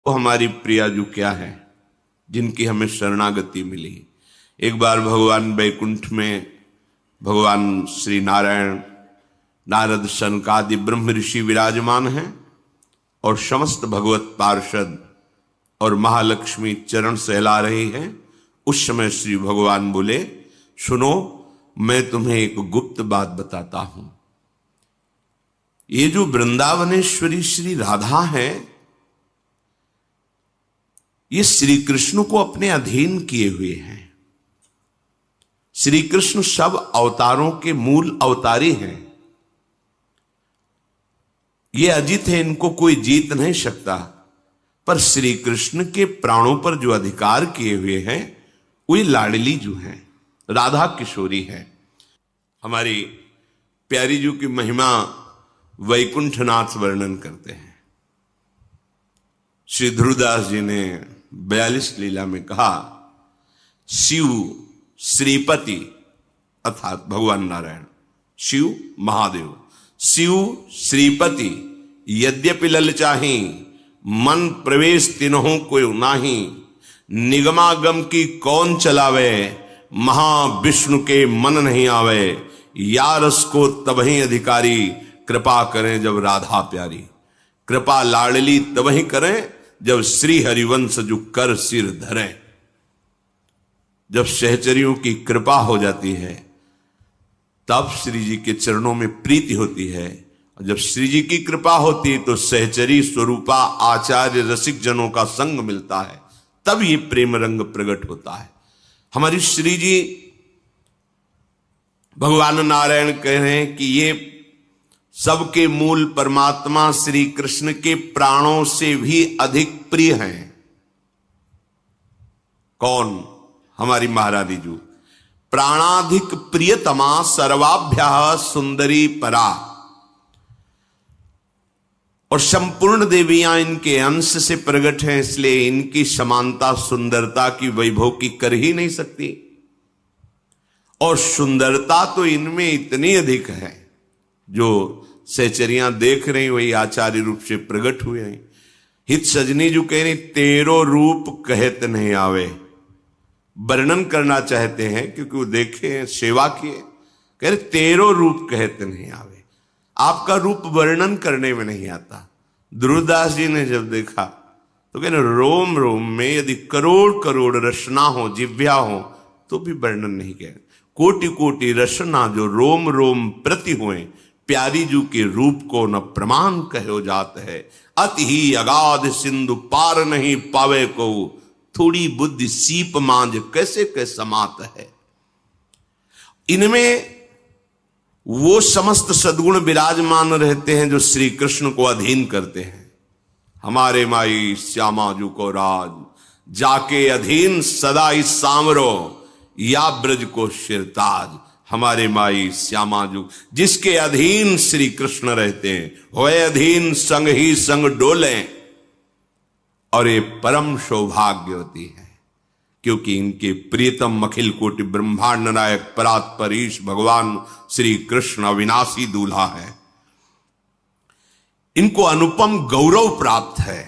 वो हमारी प्रिया जो क्या है, जिनकी हमें शरणागति मिली। एक बार भगवान वैकुंठ में भगवान श्री नारायण, नारद, सनकादि ब्रह्म ऋषि विराजमान हैं और समस्त भगवत पार्षद और महालक्ष्मी चरण सहला रही हैं। उस समय श्री भगवान बोले, सुनो, मैं तुम्हें एक गुप्त बात बताता हूं। ये जो वृंदावनेश्वरी श्री राधा है, ये श्री कृष्ण को अपने अधीन किए हुए हैं। श्री कृष्ण सब अवतारों के मूल अवतारी हैं। ये अजित है, इनको कोई जीत नहीं सकता। पर श्री कृष्ण के प्राणों पर जो अधिकार किए हुए हैं, वही लाडली जो हैं, राधा किशोरी है। हमारी प्यारी जी की महिमा वैकुंठनाथ वर्णन करते हैं। श्री ध्रुवदास जी ने 42 लीला में कहा, शिव श्रीपति अर्थात भगवान नारायण, शिव महादेव, शिव श्रीपति यद्यपि ललचाही, मन प्रवेश तिन्हों कोई नाही, निगमागम की कौन चलावे, महाविष्णु के मन नहीं आवे, यारस को तबही अधिकारी, कृपा करें जब राधा प्यारी। कृपा लाडली तबही करें जब श्री हरिवंश जो कर सिर धरे। जब सहचरियों की कृपा हो जाती है तब श्री जी के चरणों में प्रीति होती है। और जब श्री जी की कृपा होती है तो सहचरी स्वरूपा आचार्य रसिक जनों का संग मिलता है, तब ये प्रेम रंग प्रकट होता है। हमारी श्री जी भगवान नारायण कह रहे हैं कि ये सबके मूल परमात्मा श्री कृष्ण के प्राणों से भी अधिक प्रिय हैं। कौन? हमारी महारानी जी। प्राणाधिक प्रियतमा सर्वाभ्याः सुंदरी परा। और संपूर्ण देवियां इनके अंश से प्रकट हैं, इसलिए इनकी समानता सुंदरता की, वैभव की कर ही नहीं सकती। और सुंदरता तो इनमें इतनी अधिक है, जो सहचरियां देख रही वही आचार्य रूप से प्रकट हुए हैं। हित सजनी जो कह रही, तेरो रूप कहत नहीं आवे। वर्णन करना चाहते हैं क्योंकि वो देखे, सेवा किए, कह रहे तेरो रूप कहते नहीं आवे। आपका रूप वर्णन करने में नहीं आता। ध्रुवदास जी ने जब देखा तो कह रहे रोम रोम में यदि करोड़ करोड़ रचना हो, जिव्या हो, तो भी वर्णन नहीं किया। कोटि कोटि रचना जो रोम रोम प्रति हुए, प्यारी जू के रूप को न प्रमाण कहो जात है। अति ही अगाध सिंधु पार नहीं पावे को, थोड़ी बुद्धि सीप मांझ कैसे के समात है। इनमें वो समस्त सद्गुण विराजमान रहते हैं जो श्री कृष्ण को अधीन करते हैं। हमारे माई श्यामा जू को राज, जाके अधीन सदा इस सांवरो, या ब्रज को शिरताज। हमारे माई श्यामा जू, जिसके अधीन श्री कृष्ण रहते हैं, होए अधीन संग ही संग डोले। और ये परम सौभाग्यवती है, क्योंकि इनके प्रियतम अखिल कोटि ब्रह्मांड नायक परात्पर ईश भगवान श्री कृष्ण अविनाशी दूल्हा है। इनको अनुपम गौरव प्राप्त है।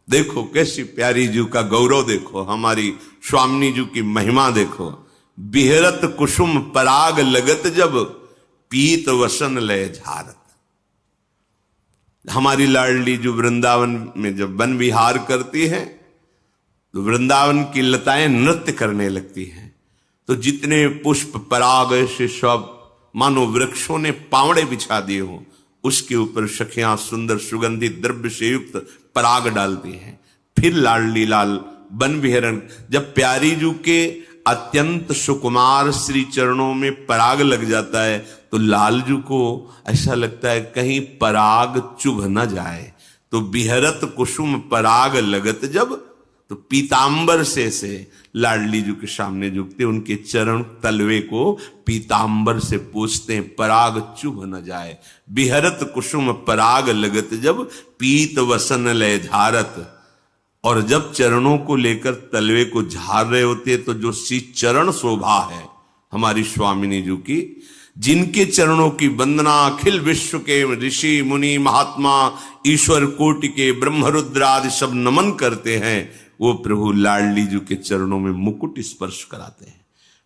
देखो कैसी प्यारी जी का गौरव, देखो हमारी स्वामिनी जी की महिमा देखो। बिहरत कुसुम पराग लगत जब, पीत वसन लय झारत। हमारी लाडली जो वृंदावन में जब वन विहार करती है तो वृंदावन की लताएं नृत्य करने लगती हैं। तो जितने पुष्प पराग से सब मानो वृक्षों ने पावड़े बिछा दिए हों, उसके ऊपर सखियां सुंदर सुगंधित द्रव्य से युक्त पराग डालती हैं। फिर लाडली लाल वन विहरण, जब प्यारी जू के अत्यंत सुकुमार श्री चरणों में पराग लग जाता है तो लालजू को ऐसा लगता है कहीं पराग चुभ न जाए। तो बिहरत कुसुम पराग लगत जब, तो पीतांबर से लाडली जी के सामने झुकते, उनके चरण तलवे को पीतांबर से पूछते हैं, पराग चुभ न जाए। बिहरत कुसुम पराग लगत जब, पीत वसन लय झारत। और जब चरणों को लेकर तलवे को झाड़ रहे होते हैं तो जो सी चरण शोभा है हमारी स्वामिनी जी की, जिनके चरणों की वंदना अखिल विश्व के ऋषि मुनि महात्मा ईश्वर कोटि के ब्रह्मरुद्र आदि सब नमन करते हैं, वो प्रभु लाडली जी के चरणों में मुकुट स्पर्श कराते हैं।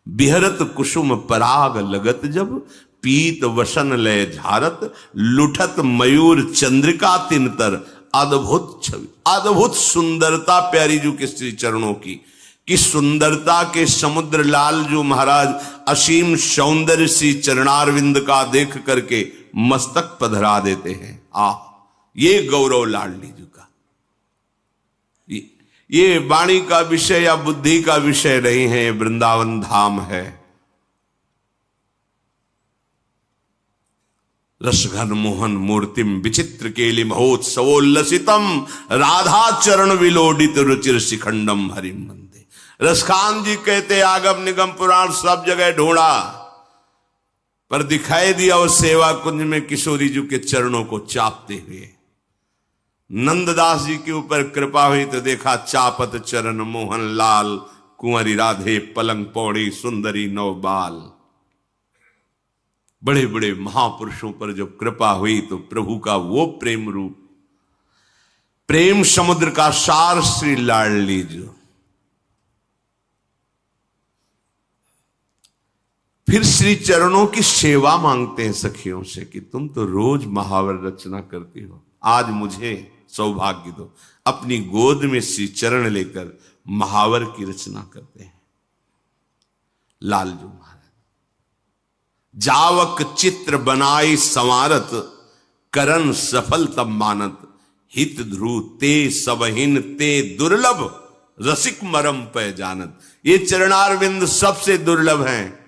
बिहरत कुसुम पराग लगत जब, पीत वसन लय झारत, लुठत मयूर चंद्रिका तिनतर, अद्भुत छवि, अद्भुत सुंदरता प्यारी जी के श्री चरणों की, कि सुंदरता के समुद्र लाल जो महाराज असीम सौंदर्य श्री चरणारविंद का देख करके मस्तक पधरा देते हैं। ये गौरव लाडली जी का। ये वाणी का विषय या बुद्धि का विषय नहीं है, वृंदावन धाम है। रसघन मोहन मूर्तिम विचित्र केलि महोत्सवोल्लसितम, राधा चरण विलोडित रुचिर शिखंडम हरिम वंदे। रसखान जी कहते आगम निगम पुराण सब जगह ढूंढा, पर दिखाई दिया उस सेवा कुंज में किशोरी जी के चरणों को चापते हुए। नंददास जी के ऊपर कृपा हुई तो देखा चापत चरण मोहन लाल, कुंवरी राधे पलंग पौड़ी सुंदरी नवबाल। बड़े बड़े महापुरुषों पर जब कृपा हुई तो प्रभु का वो प्रेम रूप, प्रेम समुद्र का सार श्री लाडली जी। फिर श्री चरणों की सेवा मांगते हैं सखियों से कि तुम तो रोज महावर रचना करती हो, आज मुझे सौभाग्य दो। अपनी गोद में श्री चरण लेकर महावर की रचना करते हैं लालजू महाराज। जावक चित्र बनाई संवारत, करन सफल तब मानत, हित ध्रुव ते सबहिन ते दुर्लभ, रसिक मरम पे जानत। ये चरणारविंद सबसे दुर्लभ हैं।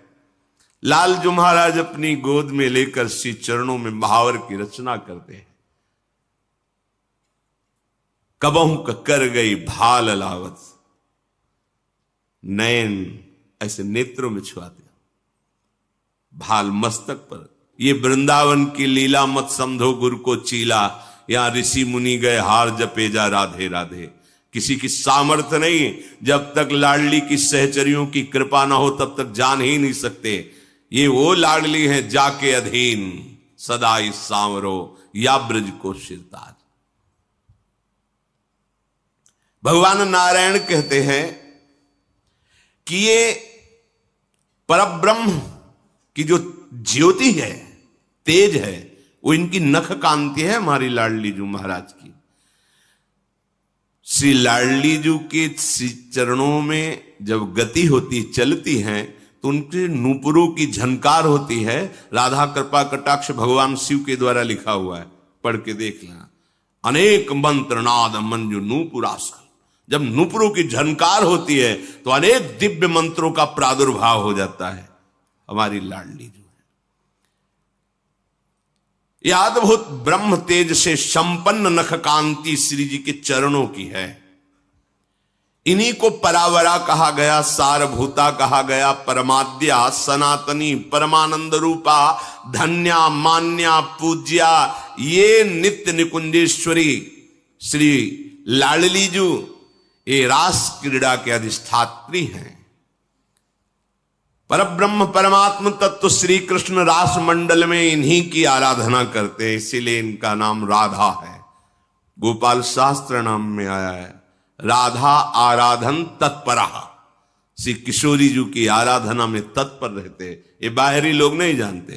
लालजू महाराज अपनी गोद में लेकर श्री चरणों में महावर की रचना करते हैं। कबहू कर गई भाल लावत, नयन ऐसे नेत्रों में छुआते, भाल मस्तक पर। ये वृंदावन की लीला मत समझो गुरु को चीला, यहां ऋषि मुनि गए हार जपे जा राधे राधे। किसी की सामर्थ्य नहीं, जब तक लाडली की सहचरियों की कृपा ना हो तब तक जान ही नहीं सकते। ये वो लाडली है जाके अधीन, सदा इस सांवरो या ब्रज को शिरताज। भगवान नारायण कहते हैं कि ये परब्रह्म की जो ज्योति है, तेज है, वो इनकी नख कांति है हमारी लाडली जू महाराज की। श्री लाडली जू के श्री चरणों में जब गति होती, चलती हैं, तो उनके नूपुरों की झनकार होती है। राधा कृपा कटाक्ष भगवान शिव के द्वारा लिखा हुआ है, पढ़ के देख लेना। अनेक मंत्र नाद मंजू नूपुरास्कल। जब नूपुरों की झनकार होती है तो अनेक दिव्य मंत्रों का प्रादुर्भाव हो जाता है। हमारी लाडली जो है यह अद्भुत ब्रह्म तेज से संपन्न नख कांति श्री जी के चरणों की है। इन्हीं को परावरा कहा गया, सारभूता कहा गया, परमाद्या सनातनी परमानंद रूपा, धन्या मान्या पूज्या। ये नित्य निकुंजेश्वरी श्री लाडली जू ये रास क्रीड़ा के अधिष्ठात्री हैं। परब्रह्म परमात्म तत्व श्री कृष्ण रास मंडल में इन्हीं की आराधना करते हैं, इसीलिए इनका नाम राधा है। गोपाल शास्त्र नाम में आया है राधा आराधन तत्परा। श्री किशोरी जी की आराधना में तत्पर रहते। ये बाहरी लोग नहीं जानते,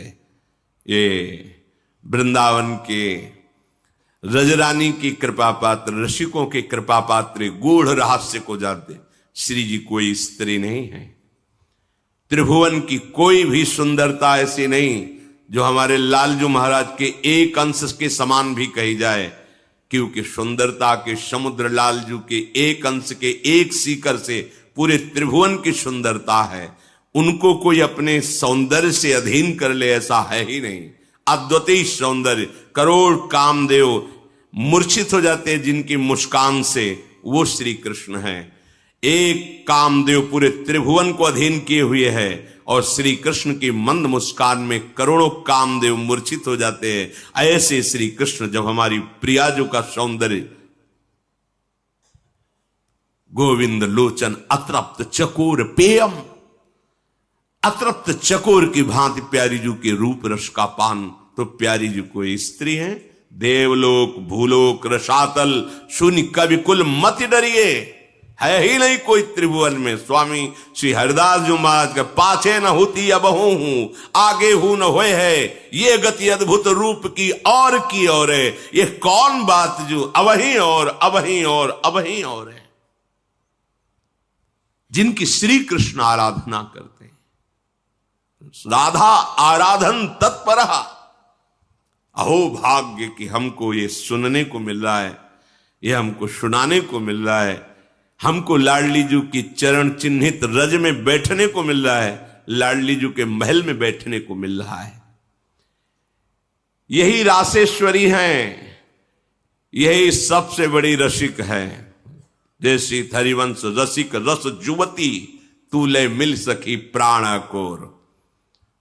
ये वृंदावन के रजरानी की कृपा पात्र, ऋषिकों के कृपा पात्र गूढ़ रहस्य को जानते। श्री जी कोई स्त्री नहीं है। त्रिभुवन की कोई भी सुंदरता ऐसी नहीं जो हमारे लालजू महाराज के एक अंश के समान भी कही जाए, क्योंकि सुंदरता के समुद्र लालजू के एक अंश के एक सीकर से पूरे त्रिभुवन की सुंदरता है। उनको कोई अपने सौंदर्य से अधीन कर ले ऐसा है ही नहीं। अद्वितीय सौंदर्य, करोड़ कामदेव मूर्छित हो जाते हैं जिनकी मुस्कान से, वो श्री कृष्ण है। एक कामदेव पूरे त्रिभुवन को अधीन किए हुए है, और श्री कृष्ण की मंद मुस्कान में करोड़ों कामदेव मूर्छित हो जाते हैं। ऐसे श्री कृष्ण जब हमारी प्रियाजू का सौंदर्य, गोविंद लोचन अतृप्त चकोर पेयम, अतृप्त चकोर की भांति प्यारी जी के रूप रस का पान। तो प्यारी जी कोई स्त्री है, देवलोक भूलोक रसातल शून्य कवि कुल मत डरिए, है ही नहीं कोई त्रिभुवन में। स्वामी श्री हरिदास जी महाराज के पाछे न होती अबहू हूं, आगे हूं न होए है, ये गति अद्भुत रूप की और है। ये कौन बात जो अवहीं और अवहीं और अवहीं और है। जिनकी श्री कृष्ण आराधना करते हैं, राधा आराधन तत्पर। अहो भाग्य कि हमको ये सुनने को मिल रहा है, ये हमको सुनाने को मिल रहा है, हमको लाडली जी की चरण चिन्हित रज में बैठने को मिल रहा है, लाडली जी के महल में बैठने को मिल रहा है। यही रासेश्वरी हैं, यही सबसे बड़ी रसिक है। जैसी हरिवंश रसिक रस जुवती, तूले मिल सकी प्राण कोर।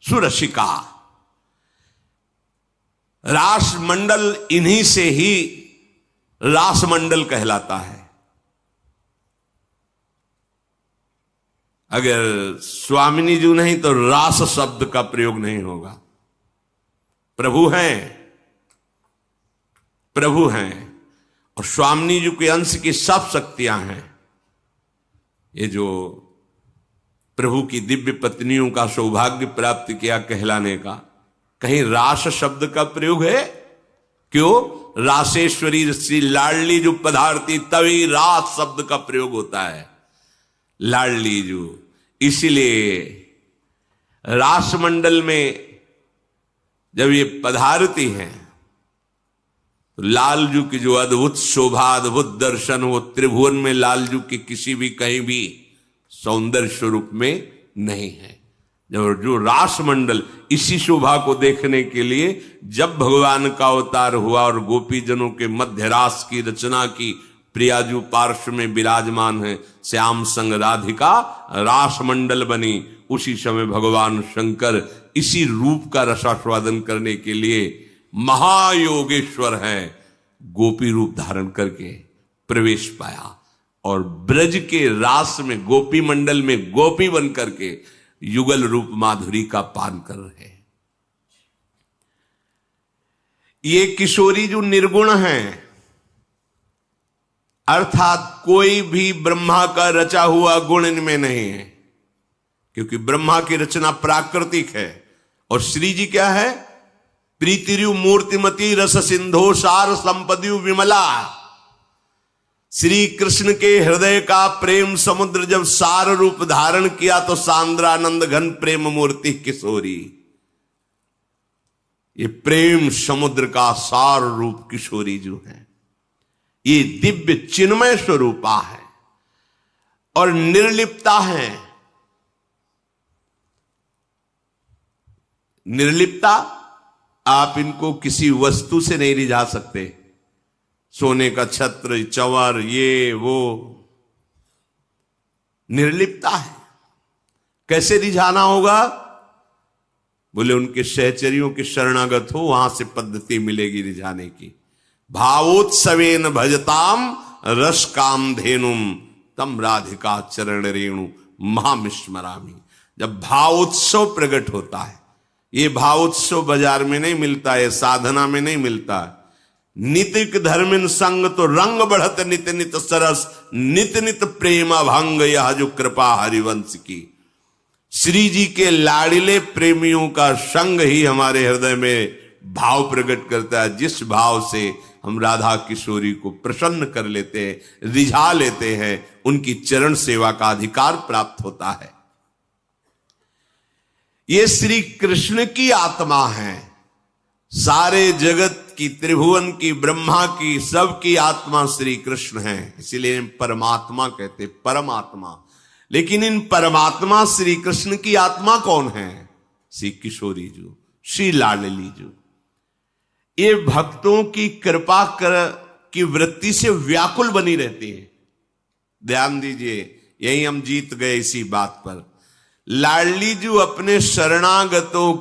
सुरसिका रास मंडल इन्हीं से ही रास मंडल कहलाता है। अगर स्वामिनी जी नहीं तो रास शब्द का प्रयोग नहीं होगा। प्रभु हैं, प्रभु हैं और स्वामिनी जी के अंश की सब शक्तियां हैं। ये जो प्रभु की दिव्य पत्नियों का सौभाग्य प्राप्त किया कहलाने का, कहीं रास शब्द का प्रयोग है? क्यों? रासेश्वरी श्री लाडली जो पधारती तभी रास शब्द का प्रयोग होता है। लाडली जो, इसीलिए रासमंडल में जब ये पधारती हैं तो लालजू की जो अद्भुत शोभा, अद्भुत दर्शन, वो त्रिभुवन में लालजू की किसी भी कहीं भी सौंदर्य स्वरूप में नहीं है। जब जो रासमंडल, इसी शोभा को देखने के लिए जब भगवान का अवतार हुआ और गोपी जनों के मध्य रास की रचना की, प्रियाजू पार्श्व में विराजमान है, श्याम संग राधिका रासमंडल बनी। उसी समय भगवान शंकर इसी रूप का रसास्वादन करने के लिए महायोगेश्वर हैं, गोपी रूप धारण करके प्रवेश पाया और ब्रज के रास में गोपी मंडल में गोपी बन करके युगल रूप माधुरी का पान कर रहे हैं। ये किशोरी जो निर्गुण हैं, अर्थात कोई भी ब्रह्मा का रचा हुआ गुण इनमें नहीं है, क्योंकि ब्रह्मा की रचना प्राकृतिक है और श्री जी क्या है? प्रीतिरु मूर्तिमती रस सिंधो सार संपदयु विमला। श्री कृष्ण के हृदय का प्रेम समुद्र जब सार रूप धारण किया तो सांद्रानंद घन प्रेम मूर्ति किशोरी। ये प्रेम समुद्र का सार रूप किशोरी जो है, ये दिव्य चिन्मय स्वरूपा है और निर्लिप्ता है। निर्लिप्ता, आप इनको किसी वस्तु से नहीं रिझा सकते। सोने का छत्र, चंवर, ये वो, निर्लिप्ता है। कैसे रिझाना होगा? बोले उनके सहचरियों के शरणागत हो, वहां से पद्धति मिलेगी रिझाने की। भावोत्सवेन भजताम रस काम धेनुम तम राधिका चरण रेणु महामिस्मरामी। जब भावोत्सव प्रकट होता है, ये भावोत्सव बाजार में नहीं मिलता है, साधना में नहीं मिलता है। नितिक धर्मिन संग तो रंग बढ़त नित नित सरस, नित नित प्रेम भंग यह जो कृपा हरिवंश की। श्री जी के लाड़िले प्रेमियों का संग ही हमारे हृदय में भाव प्रकट करता है, जिस भाव से हम राधा किशोरी को प्रसन्न कर लेते हैं, रिझा लेते हैं, उनकी चरण सेवा का अधिकार प्राप्त होता है। ये श्री कृष्ण की आत्मा है। सारे जगत की, त्रिभुवन की, ब्रह्मा की, सबकी आत्मा श्री कृष्ण है, इसीलिए परमात्मा कहते, परमात्मा। लेकिन इन परमात्मा श्री कृष्ण की आत्मा कौन है? श्री किशोरी जी, श्री लाडली जी। ये भक्तों की कृपा की वृत्ति से व्याकुल बनी रहती है। ध्यान दीजिए, यही हम जीत गए इसी बात पर। लाडली जी अपने शरणागतों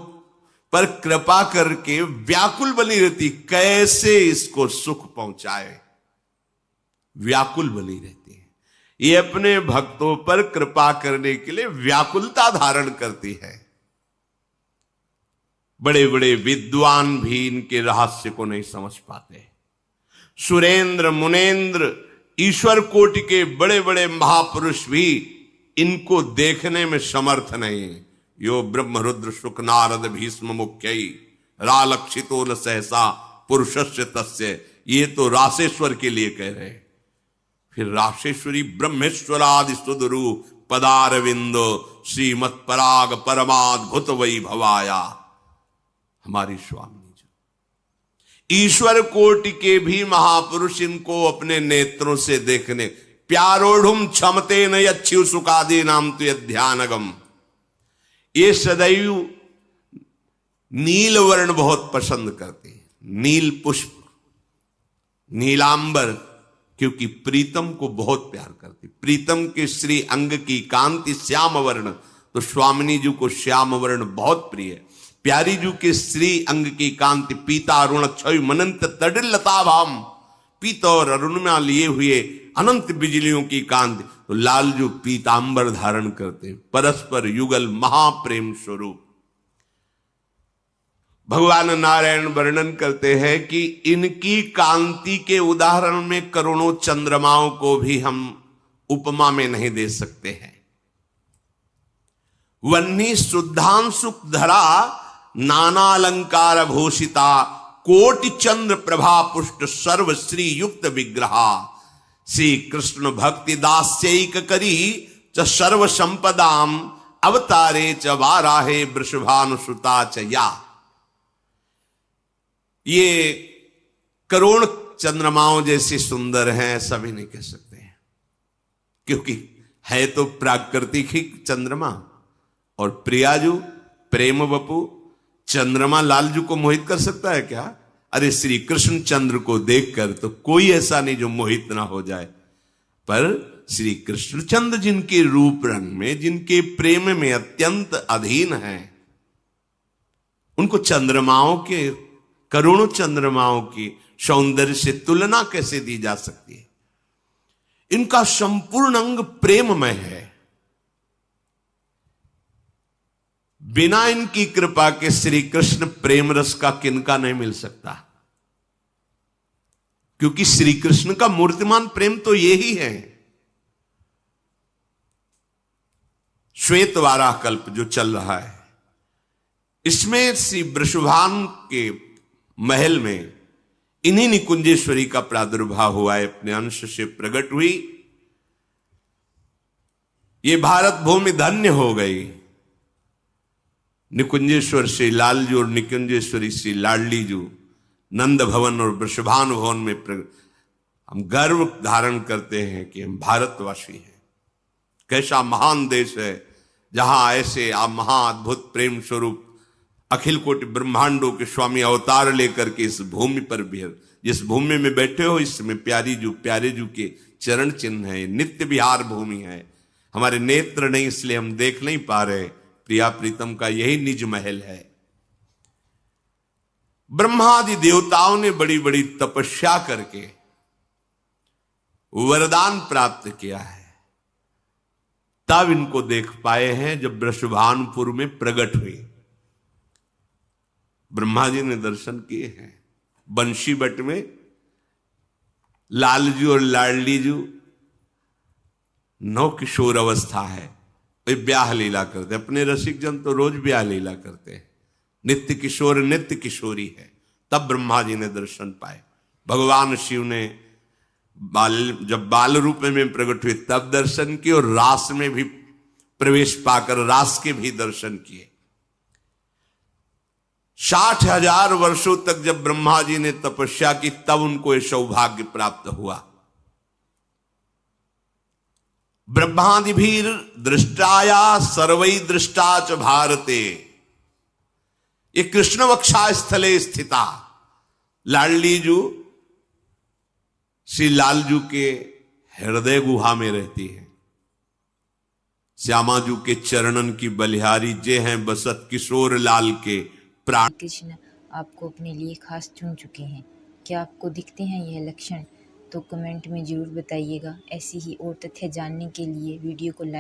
पर कृपा करके व्याकुल बनी रहती, कैसे इसको सुख पहुंचाए, व्याकुल बनी रहती है। ये अपने भक्तों पर कृपा करने के लिए व्याकुलता धारण करती है। बड़े बड़े विद्वान भी इनके रहस्य को नहीं समझ पाते। सुरेंद्र मुनेन्द्र ईश्वर कोटि के बड़े बड़े महापुरुष भी इनको देखने में समर्थ नहीं। यो ब्रह्म रुद्र शुक नारद भीष्म मुख्यई रालक्षितो न सहसा पुरुषस्य तस्य, ये तो रासेश्वर के लिए कह रहे हैं। फिर रासेश्वरी ब्रह्मेश्वरादि सुदरु पदारविंदो श्रीमत् पराग परमाद्भुत वैभवाया, हमारी स्वामी जी ईश्वर कोटि के भी महापुरुष इनको अपने नेत्रों से देखने, प्यारोढ़ुम क्षमते न यच्छ्यु सुखादि नाम तु ध्यानगम, ये सदैव नील वर्ण बहुत पसंद करते हैं, नील पुष्प, नीलांबर, क्योंकि प्रीतम को बहुत प्यार करती। प्रीतम के श्री अंग की कांति श्याम वर्ण, तो स्वामिनी जी को श्याम वर्ण बहुत प्रिय है। प्यारी जी के श्री अंग की कांति पीता अरुण क्षय मनंत तडिलता भाम, पीता और अरुण में लिए हुए अनंत बिजलियों की कांति, तो लालजू पीतांबर धारण करते, परस्पर युगल महाप्रेम स्वरूप। भगवान नारायण वर्णन करते हैं कि इनकी कांति के उदाहरण में करोड़ों चंद्रमाओं को भी हम उपमा में नहीं दे सकते हैं। वन्नी शुद्धांशु धरा नाना अलंकार भूषिता, कोटि चंद्र प्रभा पुष्ट सर्व श्री युक्त विग्रहा, श्री कृष्ण भक्ति दास्यैक करी च सर्व संपदाम, अवतारे च वाराहे वृषभानुसुता च या। ये करोड़ चंद्रमाओं जैसे सुंदर हैं ऐसा भी नहीं कह सकते हैं, क्योंकि है तो प्राकृतिक ही चंद्रमा। और प्रियाजू प्रेम बपू चंद्रमा लालजू को मोहित कर सकता है क्या? अरे श्री कृष्ण चंद्र को देखकर तो कोई ऐसा नहीं जो मोहित ना हो जाए, पर श्री कृष्ण चंद्र जिनके रूप रंग में, जिनके प्रेम में अत्यंत अधीन है, उनको चंद्रमाओं के, करोड़ों चंद्रमाओं की सौंदर्य से तुलना कैसे दी जा सकती है? इनका संपूर्ण अंग प्रेममय है। बिना इनकी कृपा के श्री कृष्ण प्रेम रस का किनका नहीं मिल सकता, क्योंकि श्री कृष्ण का मूर्तिमान प्रेम तो यही है। श्वेत वाराह कल्प जो चल रहा है, इसमें श्री वृषभान के महल में इन्हीं निकुंजेश्वरी का प्रादुर्भाव हुआ है, अपने अंश से प्रकट हुई। ये भारत भूमि धन्य हो गई। निकुंजेश्वर श्री लालजू और निकुंजेश्वरी श्री लाडलीजू नंद भवन और वृषभान भवन में हम गर्व धारण करते हैं कि हम भारतवासी हैं। कैसा महान देश है जहां ऐसे महाअद्भुत प्रेम स्वरूप अखिल कोटि ब्रह्मांडों के स्वामी अवतार लेकर के इस भूमि पर भी, जिस भूमि में बैठे हो इसमें प्यारे जू के चरण चिन्ह है। नित्य विहार भूमि है। हमारे नेत्र नहीं इसलिए हम देख नहीं पा रहे, प्रिया प्रीतम का यही निज महल है। ब्रह्मादि देवताओं ने बड़ी बड़ी तपस्या करके वरदान प्राप्त किया है, तब इनको देख पाए हैं जब वृषभानपुर में प्रकट हुई। ब्रह्मा जी ने दर्शन किए हैं। बंशी बट में लालजू और लाडलीजू नौ किशोर अवस्था है, वे ब्याह लीला करते। अपने रसिक जन तो रोज ब्याह लीला करते हैं। नित्य किशोर नित्य किशोरी है। तब ब्रह्मा जी ने दर्शन पाए। भगवान शिव ने जब बाल रूप में प्रकट हुए तब दर्शन किए, और रास में भी प्रवेश पाकर रास के भी दर्शन किए। 60,000 वर्षों तक जब ब्रह्मा जी ने तपस्या की तब उनको यह सौभाग्य प्राप्त हुआ। ब्रह्मादिभीर दृष्टाया सर्वै दृष्टा च भारते, ये कृष्ण वक्षा स्थले स्थिता। लाडलीजू श्री लालजू के हृदय गुहा में रहती है। श्यामाजू के चरणन की बलिहारी जे हैं बसत किशोर लाल के कृष्ण आपको अपने लिए खास चुन चुके हैं। क्या आपको दिखते हैं यह लक्षण? तो कमेंट में ज़रूर बताइएगा। ऐसी ही और तथ्य जानने के लिए वीडियो को लाइक